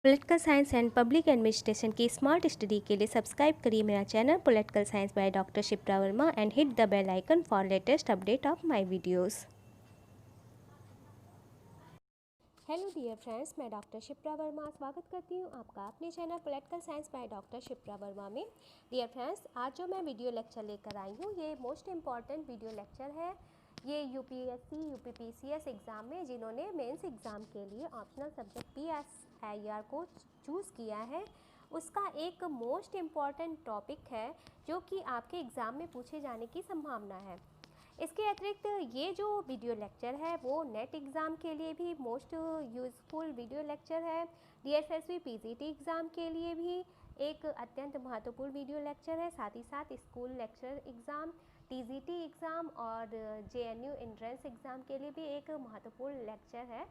Political science and public administration की smart study के लिए सब्सक्राइब करिए मेरा channel political science by doctor Shipra Verma and hit the bell icon for latest update of my videos. Hello dear friends, मैं doctor Shipra Verma स्वागत करती हूँ आपका अपने channel political science by doctor Shipra Verma में। डियर फ्रेंड्स, आज जो मैं वीडियो लेक्चर लेकर आई हूँ ये मोस्ट इम्पॉर्टेंट वीडियो लेक्चर है। ये यूपीएससी यूपीपीसीएस एग्ज़ाम में जिन्होंने मेंस एग्ज़ाम के लिए ऑप्शनल सब्जेक्ट पीएसआईआर को चूज़ किया है उसका एक मोस्ट इम्पॉर्टेंट टॉपिक है जो कि आपके एग्ज़ाम में पूछे जाने की संभावना है। इसके अतिरिक्त ये जो वीडियो लेक्चर है वो नेट एग्ज़ाम के लिए भी मोस्ट यूज़फुल वीडियो लेक्चर है। डीएसएसबी पीजीटी एग्ज़ाम के लिए भी एक अत्यंत महत्वपूर्ण वीडियो लेक्चर है। साथ ही साथ school lecture exam, TGT exam और जेएनयू एंट्रेंस एग्ज़ाम के लिए भी एक महत्वपूर्ण लेक्चर है,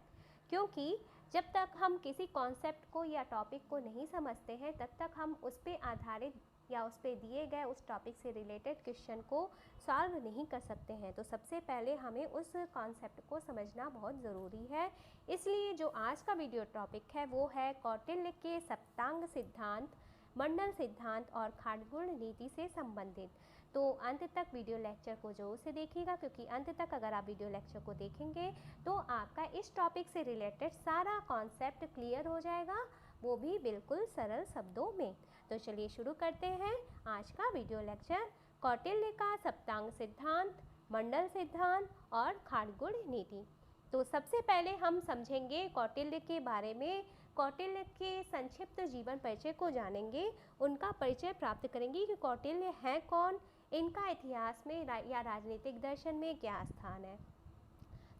क्योंकि जब तक हम किसी कॉन्सेप्ट को या टॉपिक को नहीं समझते हैं तब तक हम उस पर आधारित या उस पर दिए गए उस टॉपिक से रिलेटेड क्वेश्चन को सॉल्व नहीं कर सकते हैं। तो सबसे पहले हमें उस कॉन्सेप्ट को समझना बहुत ज़रूरी है। इसलिए जो आज का वीडियो टॉपिक है वो है कौटिल्य के सप्तांग सिद्धांत, मंडल सिद्धांत और खाड़गुण नीति से संबंधित। तो अंत तक वीडियो लेक्चर को ज़रूर से देखिएगा, क्योंकि अंत तक अगर आप वीडियो लेक्चर को देखेंगे तो आपका इस टॉपिक से रिलेटेड सारा कॉन्सेप्ट क्लियर हो जाएगा, वो भी बिल्कुल सरल शब्दों में। तो चलिए शुरू करते हैं आज का वीडियो लेक्चर। कौटिल्य का सप्तांग सिद्धांत, मंडल सिद्धांत और खाड़गुण नीति। तो सबसे पहले हम समझेंगे कौटिल्य के बारे में। कौटिल्य के संक्षिप्त जीवन परिचय को जानेंगे, उनका परिचय प्राप्त करेंगे कि कौटिल्य हैं कौन, इनका इतिहास में या राजनीतिक दर्शन में क्या स्थान है।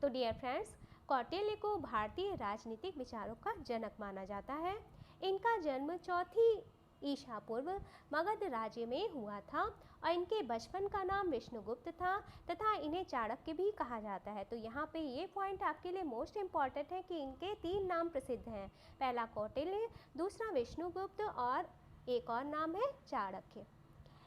तो डियर फ्रेंड्स, कौटिल्य को भारतीय राजनीतिक विचारों का जनक माना जाता है। इनका जन्म चौथी ईसा पूर्व मगध राज्य में हुआ था और इनके बचपन का नाम विष्णुगुप्त था तथा इन्हें चाणक्य भी कहा जाता है। तो यहाँ पे ये पॉइंट आपके लिए मोस्ट इम्पॉर्टेंट है कि इनके 3 नाम प्रसिद्ध हैं। पहला कौटिल्य, दूसरा विष्णुगुप्त और एक और नाम है चाणक्य।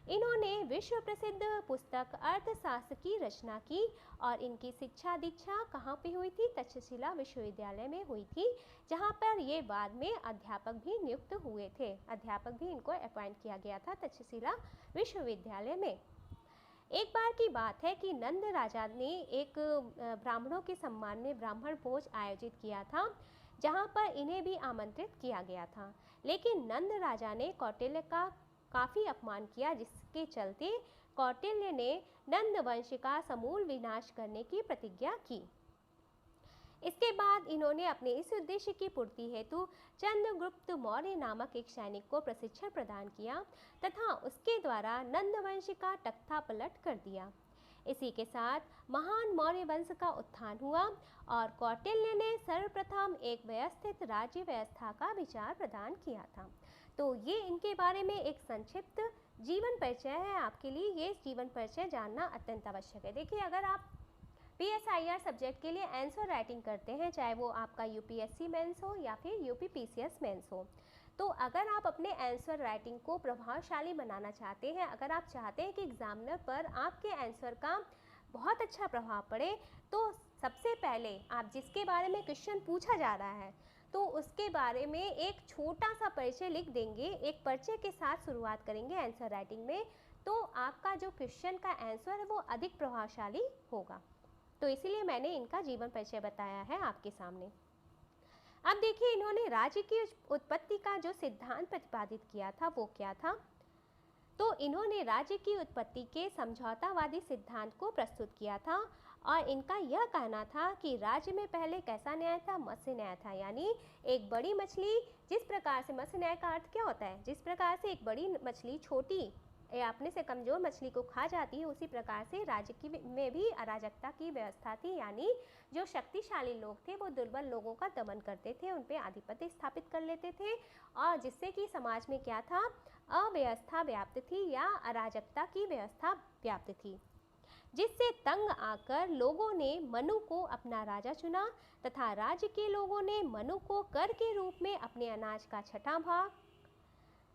इन्होंने विश्व प्रसिद्ध पुस्तक अर्थशास्त्र की रचना की और इनकी शिक्षा दीक्षा कहाँ पे हुई थी? तक्षशिला विश्वविद्यालय में हुई थी, जहाँ पर ये बाद में अध्यापक भी नियुक्त हुए थे। अध्यापक भी इनको अपॉइंट किया गया था तक्षशिला विश्वविद्यालय में। एक बार की बात है कि नंद राजा ने एक ब्राह्मणों के सम्मान में ब्राह्मण भोज आयोजित किया था, जहाँ पर इन्हें भी आमंत्रित किया गया था। लेकिन नंद राजा ने कौटिल्य का काफ़ी अपमान किया, जिसके चलते कौटिल्य ने नंद वंश का समूल विनाश करने की प्रतिज्ञा की। इसके बाद इन्होंने अपने इस उद्देश्य की पूर्ति हेतु चंद्रगुप्त मौर्य नामक एक सैनिक को प्रशिक्षण प्रदान किया तथा उसके द्वारा नंद वंश का तख्ता पलट कर दिया। इसी के साथ महान मौर्य वंश का उत्थान हुआ और कौटिल्य ने सर्वप्रथम एक व्यवस्थित राज्य व्यवस्था का विचार प्रदान किया था। तो ये इनके बारे में एक संक्षिप्त जीवन परिचय है। आपके लिए ये जीवन परिचय जानना अत्यंत आवश्यक है। देखिए, अगर आप पीएसआईआर सब्जेक्ट के लिए आंसर राइटिंग करते हैं, चाहे वो आपका यूपीएससी मेंस हो या फिर यूपीपीसीएस मेंस हो, तो अगर आप अपने आंसर राइटिंग को प्रभावशाली बनाना चाहते हैं, अगर आप चाहते हैं कि एग्जामिनर पर आपके आंसर का बहुत अच्छा प्रभाव पड़े, तो सबसे पहले आप जिसके बारे में क्वेश्चन पूछा जा रहा है तो उसके बारे में एक छोटा सा परिचय लिख देंगे। एक परिचय के साथ शुरुआत करेंगे आंसर राइटिंग में, तो आपका जो क्वेश्चन का आंसर है वो अधिक प्रभावशाली होगा। तो इसीलिए मैंने इनका जीवन परिचय बताया है आपके सामने। अब देखिए, इन्होंने राज्य की उत्पत्ति का जो सिद्धांत प्रतिपादित किया था वो क्या था? तो इन्होंने राज्य की उत्पत्ति के समझौतावादी सिद्धांत को प्रस्तुत किया था और इनका यह कहना था कि राज्य में पहले कैसा न्याय था? मत्स्य न्याय था। यानी एक बड़ी मछली, जिस प्रकार से मत्स्य न्याय का अर्थ क्या होता है? जिस प्रकार से एक बड़ी मछली छोटी या अपने से कमज़ोर मछली को खा जाती है, उसी प्रकार से राज्य की में भी अराजकता की व्यवस्था थी। यानी जो शक्तिशाली लोग थे वो दुर्बल लोगों का दमन करते थे, उन पर आधिपत्य स्थापित कर लेते थे और जिससे कि समाज में क्या था? अव्यवस्था व्याप्त थी या अराजकता की व्यवस्था व्याप्त थी, जिससे तंग आकर लोगों ने मनु को अपना राजा चुना तथा राज्य के लोगों ने मनु को कर के रूप में अपने अनाज का 6वां भाग,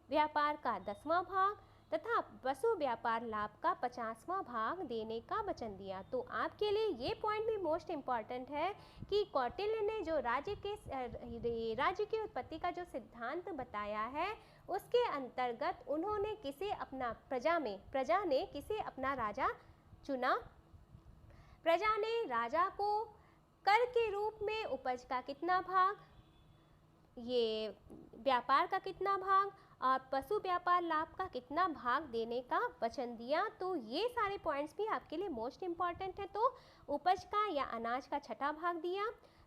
व्यापार का 10वां भाग, तथा पशु व्यापार लाभ का 50वां भाग देने का वचन दिया। तो आपके लिए ये पॉइंट भी मोस्ट इम्पॉर्टेंट है कि कौटिल्य ने जो राज्य की उत्पत्ति का जो सिद्धांत बताया है उसके अंतर्गत उन्होंने किसे अपना प्रजा ने किसे अपना राजा चुना। प्रजा ने राजा को कर के रूप में उपज का कितना भाग, ये व्यापार का कितना भाग और पशु व्यापार लाभ का कितना भाग देने का वचन दिया। तो ये सारे पॉइंट्स भी आपके लिए मोस्ट इम्पॉर्टेंट है। तो उपज का या अनाज का 6ठा भाग दिया,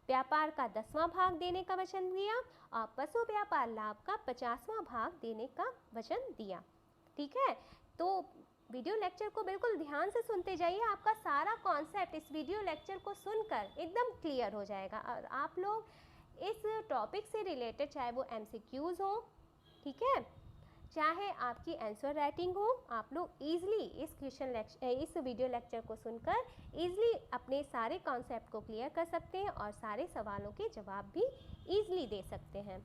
व्यापार का 10वां भाग देने का वचन दिया और पशु व्यापार लाभ का 50वां भाग देने का वचन दिया। ठीक है, तो वीडियो लेक्चर को बिल्कुल ध्यान से सुनते जाइए, आपका सारा कॉन्सेप्ट इस वीडियो लेक्चर को सुनकर एकदम क्लियर हो जाएगा और आप लोग इस टॉपिक से रिलेटेड चाहे वो MCQs हो, ठीक है, चाहे आपकी आंसर राइटिंग हो, आप लोग ईजिली इस वीडियो लेक्चर को सुनकर ईजिली अपने सारे कॉन्सेप्ट को क्लियर कर सकते हैं और सारे सवालों के जवाब भी ईजिली दे सकते हैं।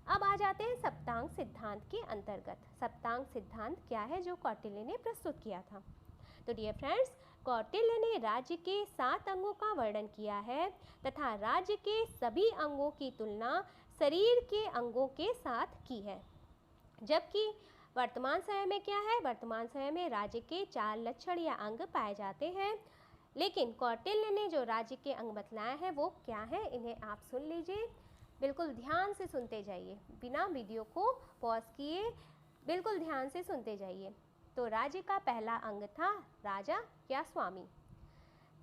अब आ जाते हैं सप्तांग सिद्धांत के अंतर्गत। सप्तांग सिद्धांत क्या है जो कौटिल्य ने प्रस्तुत किया था। तो डियर फ्रेंड्स, कौटिल्य ने राज्य के 7 अंगों का वर्णन किया है तथा राज्य के सभी अंगों की तुलना शरीर के अंगों के साथ की है। जबकि वर्तमान समय में क्या है, वर्तमान समय में राज्य के 4 लक्षण या अंग पाए जाते हैं, लेकिन कौटिल्य ने जो राज्य के अंग बतलाए हैं वो क्या है, इन्हें आप सुन लीजिए, बिल्कुल ध्यान से सुनते जाइए, बिना वीडियो को पॉज किए बिल्कुल ध्यान से सुनते जाइए। तो राज्य का पहला अंग था राजा या स्वामी।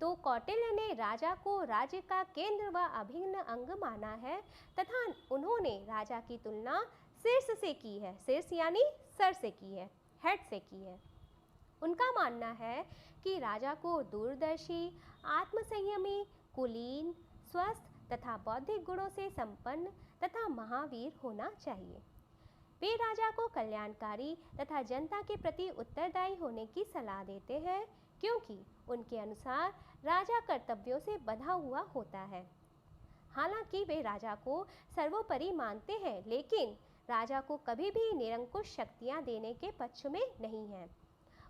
तो कौटिल्य ने राजा को राज्य का केंद्र व अभिन्न अंग माना है तथा उन्होंने राजा की तुलना शीर्ष से की है, शीर्ष यानी सर से की है, हेड से की है। उनका मानना है कि राजा को दूरदर्शी, आत्मसंयमी, कुलीन, स्वस्थ तथा बौद्धिक गुणों से संपन्न तथा महावीर होना चाहिए। वे राजा को कल्याणकारी तथा जनता के प्रति उत्तरदायी होने की सलाह देते हैं, क्योंकि उनके अनुसार राजा कर्तव्यों से बंधा हुआ होता है। हालांकि वे राजा को सर्वोपरि मानते हैं, लेकिन राजा को कभी भी निरंकुश शक्तियां देने के पक्ष में नहीं हैं।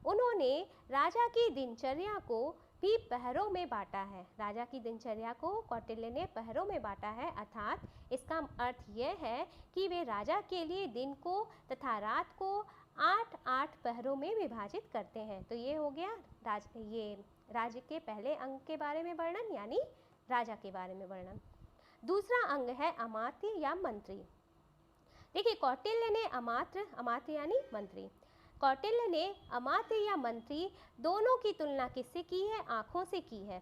उन्होंने राजा की दिनचर्या को भी पहरों में बांटा है। राजा की दिनचर्या को कौटिल्य ने पहरों में बांटा है, अर्थात इसका अर्थ यह है कि वे राजा के लिए दिन को तथा रात को 8-8 पहरों में विभाजित करते हैं। तो ये हो गया राज्य के पहले अंग के बारे में वर्णन, यानी राजा के बारे में वर्णन। दूसरा अंग है अमात्य या मंत्री। देखिए, कौटिल्य ने अमात्य यानी मंत्री, कौटिल्य ने अमात्य या मंत्री दोनों की तुलना किससे की है, आँखों से की है।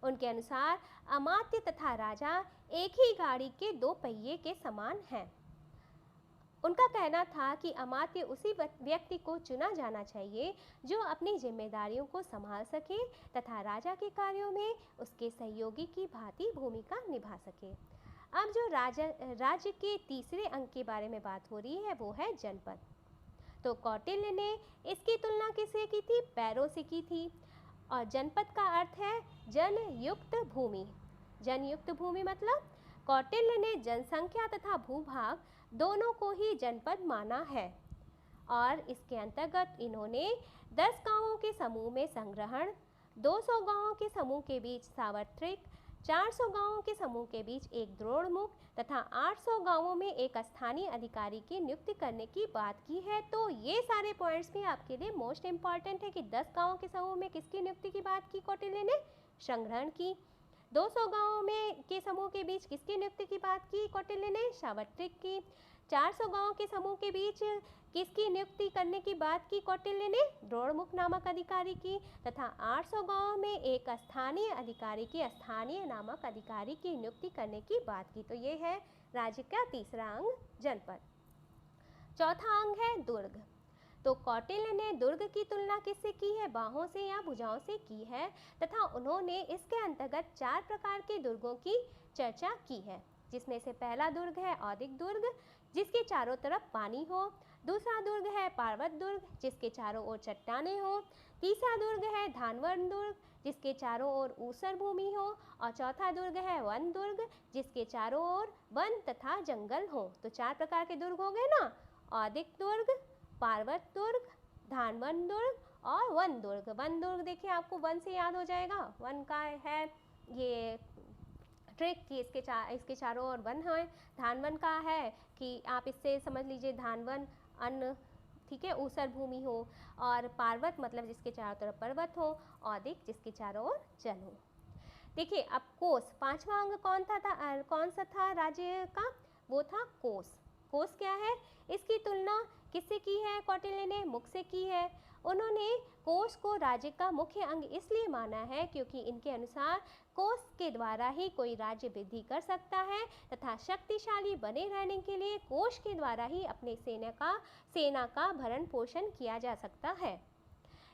उनके अनुसार अमात्य तथा राजा एक ही गाड़ी के 2 पहिए के समान हैं। उनका कहना था कि अमात्य उसी व्यक्ति को चुना जाना चाहिए जो अपनी जिम्मेदारियों को संभाल सके तथा राजा के कार्यों में उसके सहयोगी की भांति भूमिका निभा सके। अब जो राज्य के तीसरे अंग के बारे में बात हो रही है वो है जनपद। तो कौटिल्य ने इसकी तुलना किससे की थी, पैरों से की थी। और जनपद का अर्थ है जनयुक्त भूमि। जनयुक्त भूमि मतलब कौटिल्य ने जनसंख्या तथा भूभाग दोनों को ही जनपद माना है और इसके अंतर्गत इन्होंने 10 गांवों के समूह में संग्रहण, 200 गांवों के समूह के बीच सार्वत्रिक, 400 गांवों के समूह के बीच एक द्रोणमुख तथा 800 गांवों में एक स्थानीय अधिकारी की नियुक्ति करने की बात की है। तो ये सारे पॉइंट्स भी आपके लिए मोस्ट इम्पॉर्टेंट है कि 10 गांवों के समूह में किसकी नियुक्ति की बात की कौटिल्य ने, संग्रहण की। 200 गांवों में के समूह के बीच किसकी नियुक्ति की बात की कौटिल्य ने, सार्वत्रिक की। 400 गांवों के समूह के बीच किसकी नियुक्ति करने की बात की कौटिल्य ने, द्रोणमुख नामक अधिकारी की। तथा 800 गांवों में एक स्थानीय अधिकारी की, स्थानीय नामक अधिकारी की नियुक्ति करने की बात की। तो ये है राज्य का तीसरा अंग जनपद। चौथा अंग है दुर्ग। तो कौटिल्य ने दुर्ग की तुलना किससे की है, बाहों से या भुजाओं से की है तथा उन्होंने इसके अंतर्गत 4 प्रकार के दुर्गों की चर्चा की है, जिसमें से पहला दुर्ग है औदिक दुर्ग, जिसके चारों तरफ पानी हो। दूसरा दुर्ग है पार्वत दुर्ग, जिसके चारों ओर चट्टानें हो। तीसरा दुर्ग है धानवर्ण दुर्ग, जिसके चारों ओर ऊसर भूमि हो। और चौथा दुर्ग है वन दुर्ग, जिसके चारों ओर वन तथा जंगल हो। तो 4 प्रकार के दुर्ग हो गए ना, औदिक दुर्ग, पार्वत दुर्ग, धानवन दुर्ग और वन दुर्ग। वन दुर्ग देखिए आपको वन से याद हो जाएगा, वन का है ये ट्रिक कि इसके चारों ओर वन है। धानवन का है कि आप इससे समझ लीजिए धानवन अन्न, ठीक है, ऊसर भूमि हो, और पार्वत मतलब जिसके चारों तरफ पर्वत हो, और दिक जिसके चारों ओर जल हो। देखिए अब कोस, पांचवा अंग कौन सा था राज्य का, वो था कोस। कोस क्या है, इसकी तुलना किससे की है कौटिल्य ने, मुख से की है। उन्होंने कोस को राज्य का मुख्य अंग इसलिए माना है क्योंकि इनके अनुसार कोस के द्वारा ही कोई राज्य वृद्धि कर सकता है तथा शक्तिशाली बने रहने के लिए कोश के द्वारा ही अपने सेना का भरण पोषण किया जा सकता है।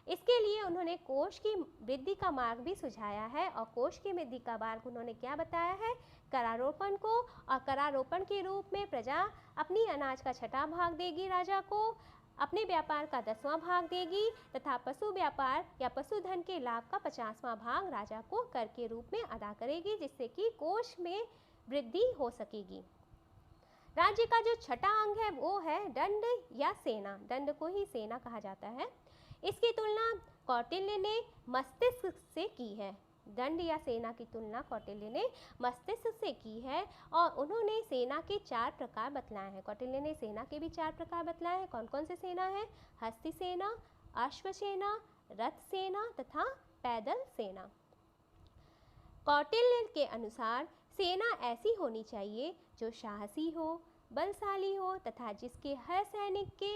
इसके लिए उन्होंने कोश की वृद्धि का मार्ग भी सुझाया है, और कोश की वृद्धि का मार्ग उन्होंने क्या बताया है, करारोपण को। और करारोपण के रूप में प्रजा अपनी अनाज का 6वां भाग देगी राजा को, अपने व्यापार का 10वां भाग देगी तथा पशु व्यापार या पशुधन के लाभ का 50वां भाग राजा को कर के रूप में अदा करेगी, जिससे कि कोश में वृद्धि हो सकेगी। राज्य का जो 6वां अंग है वो है दंड या सेना। दंड को ही सेना कहा जाता है। इसकी तुलना कौटिल्य ने मस्तिष्क से की है। दंड या सेना की तुलना कौटिल्य ने मस्तिष्क से की है, और उन्होंने सेना के 4 प्रकार बतलाए हैं। कौटिल्य ने सेना के भी 4 प्रकार बतलाए हैं। कौन कौन से सेना है, हस्ती सेना, अश्वसेना, रथ सेना तथा पैदल सेना। कौटिल्य के अनुसार सेना ऐसी होनी चाहिए जो साहसी हो, बलशाली हो तथा जिसके हर सैनिक के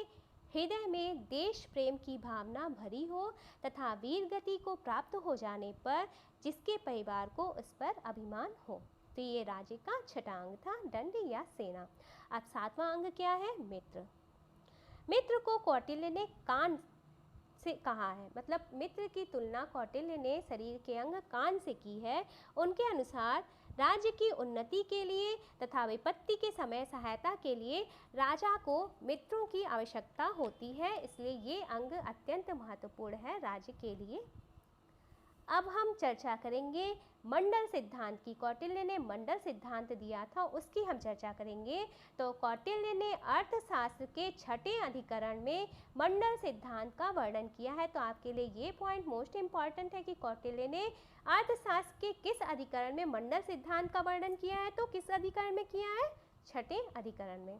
हृदय में देश प्रेम की भावना भरी हो तथा वीर गति को प्राप्त हो जाने पर जिसके परिवार को उस पर अभिमान हो। तो ये राज्य का 6वां अंग था, दंड या सेना। अब 7वां अंग क्या है, मित्र। मित्र को कौटिल्य ने कान से कहा है, मतलब मित्र की तुलना कौटिल्य ने शरीर के अंग कान से की है। उनके अनुसार राज्य की उन्नति के लिए तथा विपत्ति के समय सहायता के लिए राजा को मित्रों की आवश्यकता होती है, इसलिए ये अंग अत्यंत महत्वपूर्ण है राज्य के लिए। अब हम चर्चा करेंगे मंडल सिद्धांत की। कौटिल्य ने मंडल सिद्धांत दिया था, उसकी हम चर्चा करेंगे। तो कौटिल्य ने अर्थशास्त्र के 6ठे अधिकरण में मंडल सिद्धांत का वर्णन किया है। तो आपके लिए ये पॉइंट मोस्ट इम्पॉर्टेंट है कि कौटिल्य ने अर्थशास्त्र के किस अधिकरण में मंडल सिद्धांत का वर्णन किया है। तो किस अधिकरण में किया है, 6ठे अधिकरण में।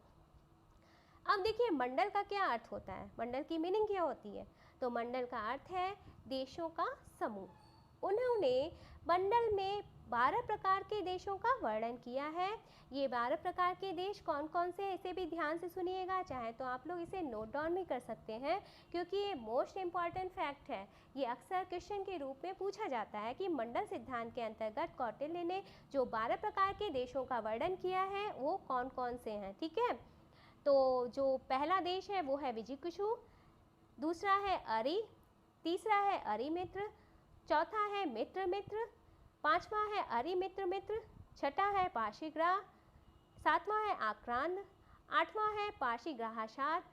अब देखिए मंडल का क्या अर्थ होता है, मंडल की मीनिंग क्या होती है। तो मंडल का अर्थ है देशों का समूह। उन्होंने मंडल में 12 प्रकार के देशों का वर्णन किया है। ये 12 प्रकार के देश कौन कौन से, इसे भी ध्यान से सुनिएगा, चाहे तो आप लोग इसे नोट डाउन भी कर सकते हैं क्योंकि ये मोस्ट इम्पॉर्टेंट फैक्ट है। ये अक्सर क्वेश्चन के रूप में पूछा जाता है कि मंडल सिद्धांत के अंतर्गत कौटिल्य ने जो 12 प्रकार के देशों का वर्णन किया है वो कौन कौन से हैं। ठीक है, तो जो पहला देश है वो है विजिकिशु, दूसरा है अरि, तीसरा है अरिमित्र, चौथा है मित्र मित्र, 5वां है अरिमित्र मित्र, 6ठा है पाशीग्राह, 7वां है आक्रांद, 8वां है पाशीग्राहाशार,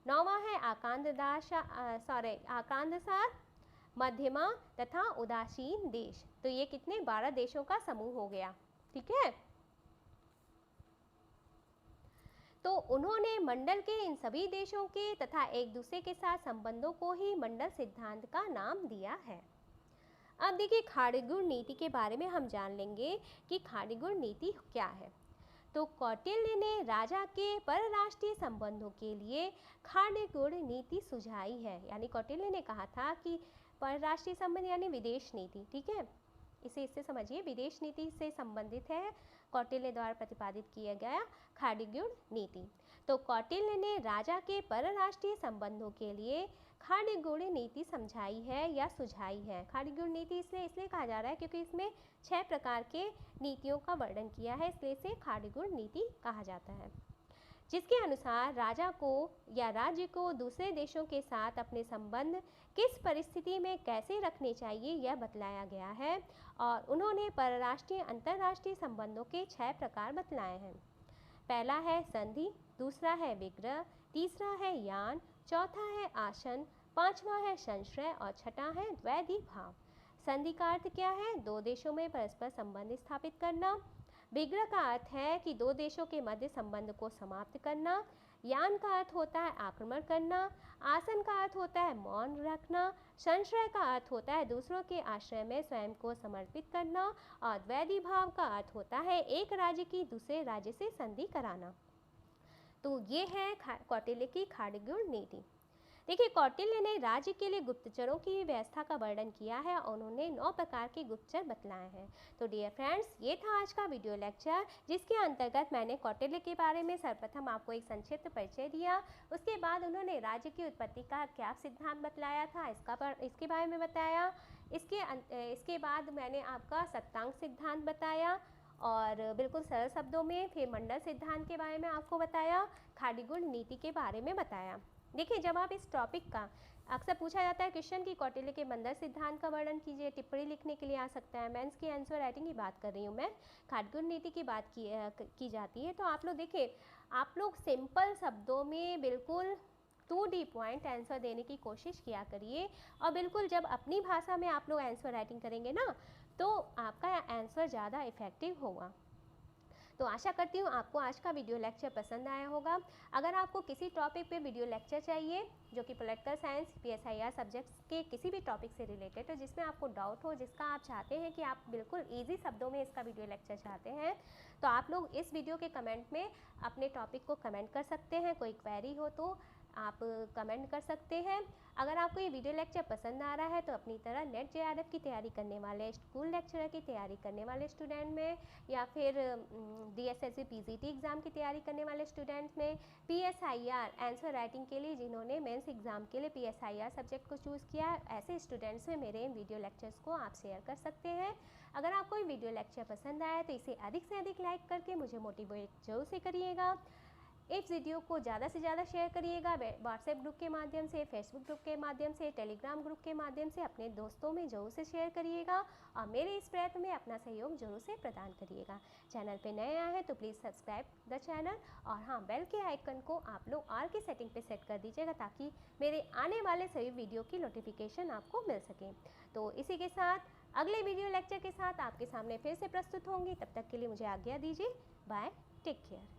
9वां है आकांदसार, मध्यमा तथा उदासीन देश। तो ये कितने 12 देशों का समूह हो गया। ठीक है, तो उन्होंने मंडल के इन सभी देशों के तथा एक दूसरे के साथ संबंधों को ही मंडल सिद्धांत का नाम दिया है। अब देखिए खाड़ीगुण नीति के बारे में हम जान लेंगे कि खाड़ीगुण नीति क्या है। तो कौटिल्य ने राजा के परराष्ट्रीय संबंधों के लिए खाड़ीगुण नीति सुझाई है। यानी कौटिल्य ने कहा था कि परराष्ट्रीय संबंध यानी विदेश नीति, ठीक है, इससे समझिए विदेश नीति से संबंधित है कौटिल्य द्वारा प्रतिपादित किया गया खाड़ीगुण नीति। तो कौटिल्य ने राजा के परराष्ट्रीय संबंधों के लिए खाड़ीगुण नीति समझाई है या सुझाई है। खाड़ीगुण नीति इसलिए कहा जा रहा है क्योंकि इसमें 6 प्रकार के नीतियों का वर्णन किया है, इसलिए इसे खाड़ीगुण नीति कहा जाता है, जिसके अनुसार राजा को या राज्य को दूसरे देशों के साथ अपने संबंध किस परिस्थिति में कैसे रखने चाहिए यह बतलाया गया है। और उन्होंने परराष्ट्रीय अंतर्राष्ट्रीय संबंधों के 6 प्रकार बतलाए हैं। पहला है संधि, दूसरा है विग्रह, तीसरा है यान, चौथा है आसन, 5वां है संश्रय और 6ठा है द्वैधी भाव। संधि का अर्थ क्या है, 2 देशों में परस्पर संबंध स्थापित करना। विग्रह का अर्थ है कि 2 देशों के मध्य संबंध को समाप्त करना। यान का अर्थ होता है आक्रमण करना, आसन का अर्थ होता है मौन रखना, संशय का अर्थ होता है दूसरों के आश्रय में स्वयं को समर्पित करना, और द्वैधी भाव का अर्थ होता है एक राज्य की दूसरे राज्य से संधि कराना। तो ये है कौटिल्य की खाड़ीगुण नीति। देखिए, कौटिल्य ने राज्य के लिए गुप्तचरों की व्यवस्था का वर्णन किया है और उन्होंने 9 प्रकार के गुप्तचर बतलाए हैं। तो डियर फ्रेंड्स, ये था आज का वीडियो लेक्चर, जिसके अंतर्गत मैंने कौटिल्य के बारे में सर्वप्रथम आपको एक संक्षिप्त परिचय दिया। उसके बाद उन्होंने राज्य की उत्पत्ति का क्या सिद्धांत बतलाया था, इसके बारे में बताया। इसके बाद मैंने आपका सप्तांग सिद्धांत बताया और बिल्कुल सरल शब्दों में। फिर मंडल सिद्धांत के बारे में आपको बताया, खाड़ीगुण नीति के बारे में बताया। देखिए, जब आप इस टॉपिक का अक्सर पूछा जाता है क्वेश्चन की कौटिल्य के मंडल सिद्धांत का वर्णन कीजिए, टिप्पणी लिखने के लिए आ सकता है। मेंस की आंसर राइटिंग की बात कर रही हूँ मैं, खाड़ीगुण नीति की बात की जाती है। तो आप लोग देखिए, आप लोग सिंपल शब्दों में बिल्कुल टू डी पॉइंट आंसर देने की कोशिश किया करिए, और बिल्कुल जब अपनी भाषा में आप लोग आंसर राइटिंग करेंगे ना, तो आपका आंसर ज़्यादा इफेक्टिव होगा। तो आशा करती हूँ आपको आज का वीडियो लेक्चर पसंद आया होगा। अगर आपको किसी टॉपिक पे वीडियो लेक्चर चाहिए जो कि पॉलिटिकल साइंस, PSIR सब्जेक्ट्स के किसी भी टॉपिक से रिलेटेड हो, जिसमें आपको डाउट हो, जिसका आप चाहते हैं कि आप बिल्कुल ईजी शब्दों में इसका वीडियो लेक्चर चाहते हैं, तो आप लोग इस वीडियो के कमेंट में अपने टॉपिक को कमेंट कर सकते हैं। कोई क्वेरी हो तो आप कमेंट कर सकते हैं। अगर आपको ये वीडियो लेक्चर पसंद आ रहा है तो अपनी तरह नेट JRF की तैयारी करने वाले, स्कूल लेक्चरर की तैयारी करने वाले स्टूडेंट में, या फिर DSSC PGT एग्ज़ाम की तैयारी करने वाले स्टूडेंट्स में, PSIR आंसर राइटिंग के लिए जिन्होंने मेंस एग्ज़ाम के लिए PSIR सब्जेक्ट को चूज़ किया, ऐसे स्टूडेंट्स में मेरे इन वीडियो लेक्चर्स को आप शेयर कर सकते हैं। अगर आपको ये वीडियो लेक्चर पसंद आया तो इसे अधिक से अधिक लाइक करके मुझे मोटिवेट जरूर से करिएगा। इस वीडियो को ज़्यादा से ज़्यादा शेयर करिएगा, व्हाट्सएप ग्रुप के माध्यम से, फेसबुक ग्रुप के माध्यम से, टेलीग्राम ग्रुप के माध्यम से अपने दोस्तों में ज़रूर से शेयर करिएगा, और मेरे इस प्रयत्न में अपना सहयोग जरूर से प्रदान करिएगा। चैनल पे नए आए हैं तो प्लीज़ सब्सक्राइब द चैनल, और हाँ, बेल के आइकन को आप लोग ऑल की सेटिंग पे सेट कर दीजिएगा, ताकि मेरे आने वाले सभी वीडियो की नोटिफिकेशन आपको मिल सके। तो इसी के साथ अगले वीडियो लेक्चर के साथ आपके सामने फिर से प्रस्तुत होंगी। तब तक के लिए मुझे आज्ञा दीजिए। Bye, take care.